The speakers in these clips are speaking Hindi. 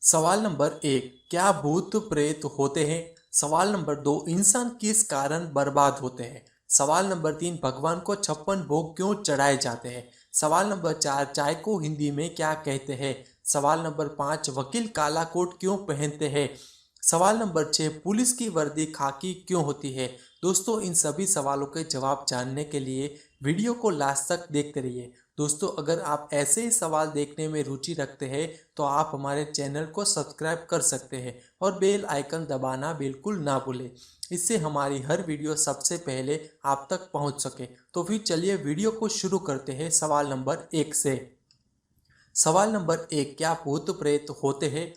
सवाल नंबर 1, क्या भूत प्रेत होते हैं? सवाल नंबर 2, इंसान किस कारण बर्बाद होते हैं? सवाल नंबर 3, भगवान को 56 भोग क्यों चढ़ाए जाते हैं? सवाल नंबर 4, चाय को हिंदी में क्या कहते हैं? सवाल नंबर 5, वकील काला कोट क्यों पहनते हैं? सवाल नंबर 6, पुलिस की वर्दी खाकी क्यों होती है? दोस्तों, इन सभी सवालों के जवाब जानने के लिए वीडियो को लास्ट तक देखते रहिए। दोस्तों, अगर आप ऐसे ही सवाल देखने में रुचि रखते हैं तो आप हमारे चैनल को सब्सक्राइब कर सकते हैं और बेल आइकन दबाना बिल्कुल ना भूलें। इससे हमारी हर वीडियो सबसे पहले आप तक पहुंच सके। तो फिर चलिए वीडियो को शुरू करते हैं सवाल नंबर 1 से। सवाल नंबर 1, क्या भूत प्रेत होते हैं?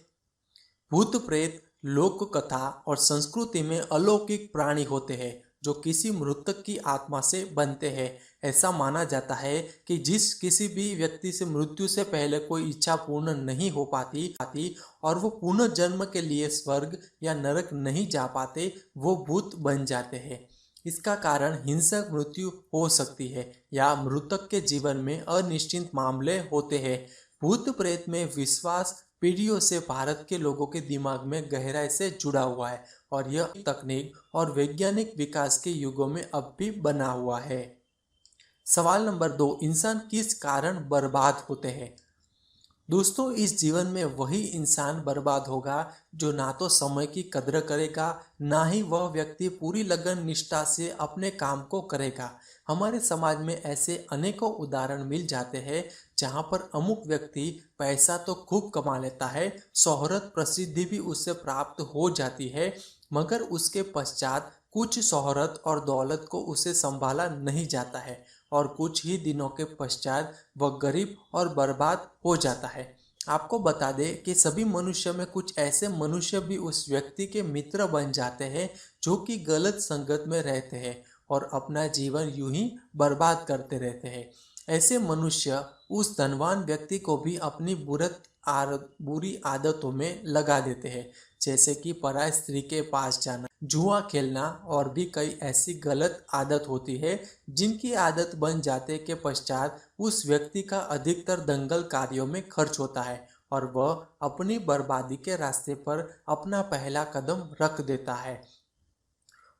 भूत प्रेत लोक कथा और संस्कृति में अलौकिक प्राणी होते हैं जो किसी मृतक की आत्मा से बनते हैं। ऐसा माना जाता है कि जिस किसी भी व्यक्ति से मृत्यु से पहले कोई इच्छा पूर्ण नहीं हो पाती और वो पुनर्जन्म के लिए स्वर्ग या नरक नहीं जा पाते, वो भूत बन जाते हैं। इसका कारण हिंसक मृत्यु हो सकती है या मृतक के जीवन में अनिश्चित मामले होते हैं। भूत प्रेत में विश्वास पीढ़ियों से भारत के लोगों के दिमाग में गहराई से जुड़ा हुआ है और यह तकनीक और वैज्ञानिक विकास के युगों में अब भी बना हुआ है। सवाल नंबर 2, इंसान किस कारण बर्बाद होते हैं? दोस्तों, इस जीवन में वही इंसान बर्बाद होगा जो ना तो समय की कद्र करेगा, ना ही वह व्यक्ति पूरी लगन निष्ठा से अपने काम को करेगा। हमारे समाज में ऐसे अनेकों उदाहरण मिल जाते हैं जहां पर अमुक व्यक्ति पैसा तो खूब कमा लेता है, शोहरत प्रसिद्धि भी उससे प्राप्त हो जाती है, मगर उसके पश्चात कुछ शोहरत और दौलत को उसे संभाला नहीं जाता है और कुछ ही दिनों के पश्चात वह गरीब और बर्बाद हो जाता है। आपको बता दें कि सभी मनुष्य में कुछ ऐसे मनुष्य भी उस व्यक्ति के मित्र बन जाते हैं जो कि गलत संगत में रहते हैं और अपना जीवन यूं ही बर्बाद करते रहते हैं। ऐसे मनुष्य उस धनवान व्यक्ति को भी अपनी बुरी आदतों में लगा देते हैं, जैसे कि पराय स्त्री के पास जाना, जुआ खेलना और भी कई ऐसी गलत आदत होती है जिनकी आदत बन जाने के पश्चात उस व्यक्ति का अधिकतर दंगल कार्यों में खर्च होता है और वह अपनी बर्बादी के रास्ते पर अपना पहला कदम रख देता है।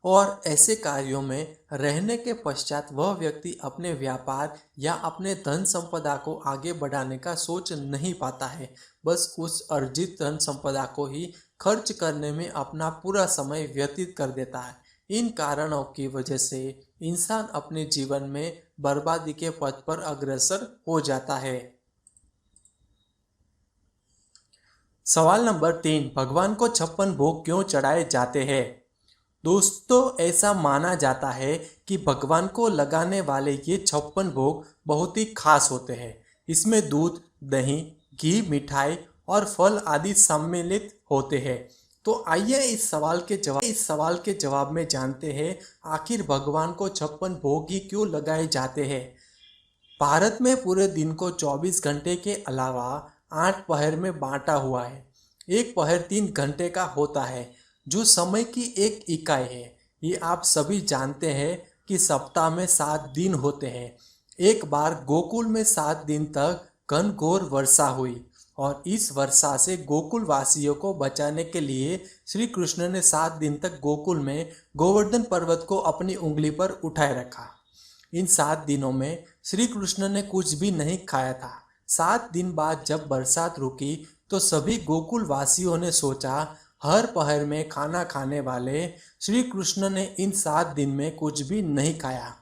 और ऐसे कार्यों में रहने के पश्चात वह व्यक्ति अपने व्यापार या अपने धन संपदा को आगे बढ़ाने का सोच नहीं पाता है, बस उस अर्जित धन संपदा को ही खर्च करने में अपना पूरा समय व्यतीत कर देता है। इन कारणों की वजह से इंसान अपने जीवन में बर्बादी के पथ पर अग्रसर हो जाता है। सवाल नंबर 3, भगवान को 56 भोग क्यों चढ़ाए जाते हैं? दोस्तों, ऐसा माना जाता है कि भगवान को लगाने वाले ये 56 भोग बहुत ही खास होते हैं। इसमें दूध, दही, घी, मिठाई और फल आदि सम्मिलित होते हैं। तो आइए इस सवाल के जवाब में जानते हैं, आखिर भगवान को 56 भोग ही क्यों लगाए जाते हैं। भारत में पूरे दिन को 24 घंटे के अलावा 8 पहर में बांटा हुआ है। एक पहर 3 घंटे का होता है जो समय की एक इकाई है। ये आप सभी जानते हैं कि सप्ताह में 7 दिन होते हैं। एक बार गोकुल में 7 दिन तक घनघोर वर्षा हुई और इस वर्षा से गोकुल वासियों को बचाने के लिए श्री कृष्ण ने 7 दिन तक गोकुल में गोवर्धन पर्वत को अपनी उंगली पर उठाए रखा। इन 7 दिनों में श्री कृष्ण ने कुछ भी नहीं खाया था। 7 दिन बाद जब बरसात रुकी तो सभी गोकुल वासियों ने सोचा, हर पहर में खाना खाने वाले श्री कृष्ण ने इन 7 दिन में कुछ भी नहीं खाया।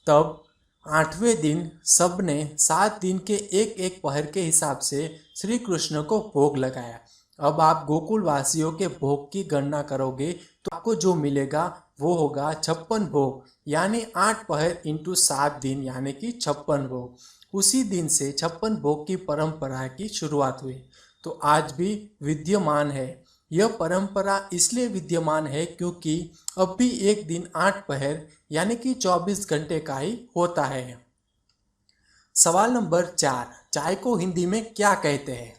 तब 8वें दिन सबने 7 दिन के एक एक पहर के हिसाब से श्री कृष्ण को भोग लगाया। अब आप गोकुल वासियों के भोग की गणना करोगे तो आपको जो मिलेगा वो होगा 56 भोग, यानी 8 पहर इंटू 7 दिन यानी कि 56 भोग। उसी दिन से 56 भोग की परंपरा की शुरुआत हुई तो आज भी विद्यमान है। यह परंपरा इसलिए विद्यमान है क्योंकि अब भी एक दिन 8 पहर यानी कि 24 घंटे का ही होता है। सवाल नंबर 4, चाय को हिंदी में क्या कहते हैं?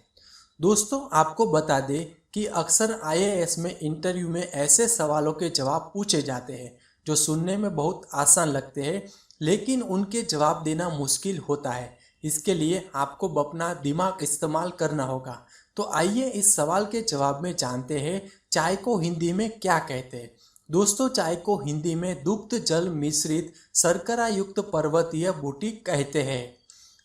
दोस्तों, आपको बता दें कि अक्सर IAS में इंटरव्यू में ऐसे सवालों के जवाब पूछे जाते हैं जो सुनने में बहुत आसान लगते हैं लेकिन उनके जवाब देना मुश्किल होता है। इसके लिए आपको अपना दिमाग इस्तेमाल करना होगा। तो आइए इस सवाल के जवाब में जानते हैं चाय को हिंदी में क्या कहते हैं। दोस्तों, चाय को हिंदी में दुग्ध जल मिश्रित शर्करा युक्त पर्वतीय बूटी कहते हैं।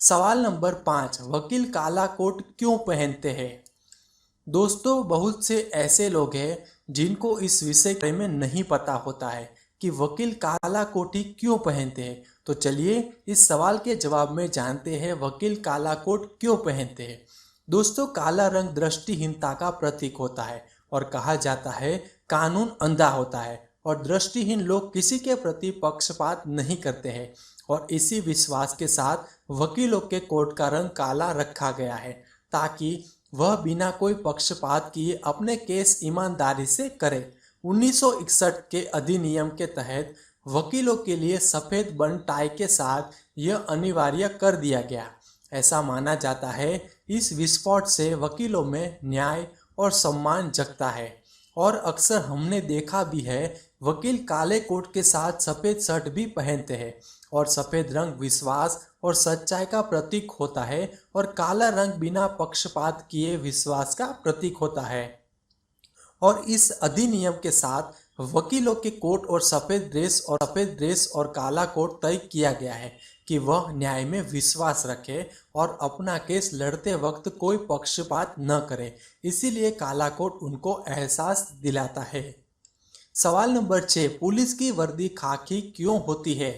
सवाल नंबर 5, वकील काला कोट क्यों पहनते हैं? दोस्तों, बहुत से ऐसे लोग हैं जिनको इस विषय के बारे में नहीं पता होता है कि वकील काला कोटी क्यों पहनते हैं। तो चलिए इस सवाल के जवाब में जानते हैं वकील काला कोट क्यों पहनते हैं। दोस्तों, काला रंग दृष्टिहीनता का प्रतीक होता है और कहा जाता है कानून अंधा होता है और दृष्टिहीन लोग किसी के प्रति पक्षपात नहीं करते हैं और इसी विश्वास के साथ वकीलों के कोट का रंग काला रखा गया है ताकि वह बिना कोई पक्षपात किए अपने केस ईमानदारी से करे। 1961 के अधिनियम के तहत वकीलों के लिए सफ़ेद बन टाई के साथ यह अनिवार्य कर दिया गया। ऐसा माना जाता है इस विस्फोट से वकीलों में न्याय और सम्मान जगता है और अक्सर हमने देखा भी है वकील काले कोट के साथ सफ़ेद शर्ट भी पहनते हैं और सफ़ेद रंग विश्वास और सच्चाई का प्रतीक होता है और काला रंग बिना पक्षपात किए विश्वास का प्रतीक होता है। और इस अधिनियम के साथ वकीलों के कोट और सफ़ेद ड्रेस और काला कोट तय किया गया है कि वह न्याय में विश्वास रखे और अपना केस लड़ते वक्त कोई पक्षपात न करे। इसीलिए काला कोट उनको एहसास दिलाता है। सवाल नंबर 6, पुलिस की वर्दी खाकी क्यों होती है?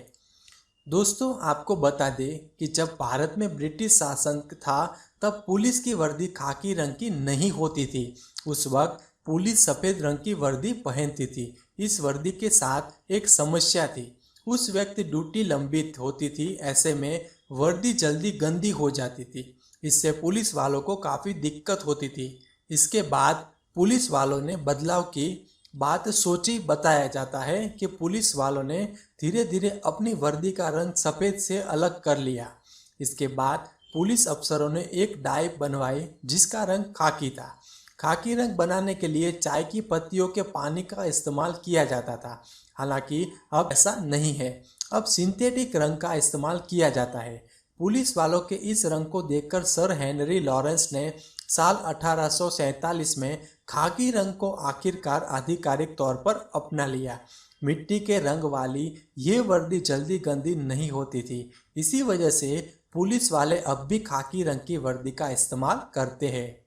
दोस्तों, आपको बता दें कि जब भारत में ब्रिटिश शासन था तब पुलिस की वर्दी खाकी रंग की नहीं होती थी। उस वक्त पुलिस सफ़ेद रंग की वर्दी पहनती थी। इस वर्दी के साथ एक समस्या थी, उस व्यक्ति ड्यूटी लंबित होती थी, ऐसे में वर्दी जल्दी गंदी हो जाती थी। इससे पुलिस वालों को काफ़ी दिक्कत होती थी। इसके बाद पुलिस वालों ने बदलाव की बात सोची। बताया जाता है कि पुलिस वालों ने धीरे धीरे अपनी वर्दी का रंग सफ़ेद से अलग कर लिया। इसके बाद पुलिस अफसरों ने एक डाई बनवाई जिसका रंग खाकी था। खाकी रंग बनाने के लिए चाय की पत्तियों के पानी का इस्तेमाल किया जाता था। हालांकि अब ऐसा नहीं है, अब सिंथेटिक रंग का इस्तेमाल किया जाता है। पुलिस वालों के इस रंग को देखकर सर हेनरी लॉरेंस ने साल 1847 में खाकी रंग को आखिरकार आधिकारिक तौर पर अपना लिया। मिट्टी के रंग वाली ये वर्दी जल्दी गंदी नहीं होती थी। इसी वजह से पुलिस वाले अब भी खाकी रंग की वर्दी का इस्तेमाल करते हैं।